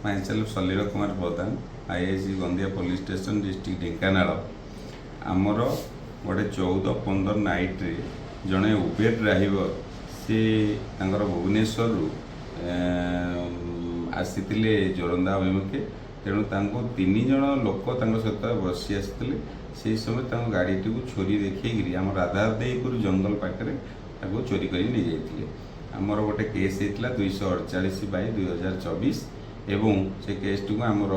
myself Salira Kumar Pradhan, IIC Gondia Police Station, District ढେଙ୍କାନାଳ। आमर गोटे 14-15 night रे जड़े उबेर ड्राइवर से भुवनेश्वर आसी जोरंदा अभिमुखे तेणु 3 जन लोक सहित बसी आसते से समय गाड़ी टी चोरी देखिए आम राधादेपुर जंगल पाखे चोरी कर नहीं जाइए। आमर गोटे केस होता 248/2024 एवं से केस टी आमर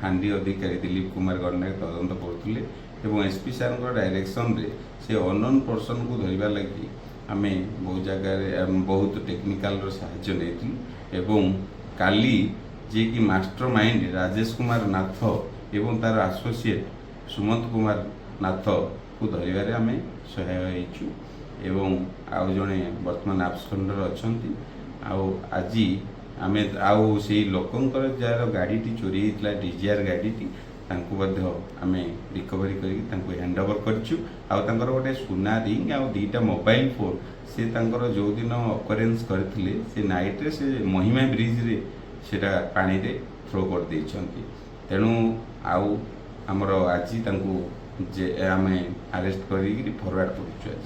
फांडी अधिकारी दिलीप कुमार गणनायक तदंत करुले एवं एसपी सार डायरेक्शन रे से अननोन पर्सन को धरवा लगी आम बहुत जगह बहुत टेक्निकल साहाय्य नहीं काली जे कि मास्टर माइंड राजेश कुमार नाथ एवं तार एसोसिएट सुमंत कुमार नाथ को धरवे आम सहाय एवं आउ जड़े बर्तमान आब्सकंडर अच्छा आज आम आउ से लोकंकर जार गाड़ी चोरी होता डीजीआर गाड़ी आम रिकवरी करके हैंडओवर कर गोटे सुना रिंग आउ 2टा मोबाइल फोन से जो दिन अकरेन्स करते से नाइट रे से महिमा ब्रिज रे सेटा पानी रे थ्रो कर देइछंती। तेणु आउ हमर आज आम अरेस्ट करी फरवर्ड कर।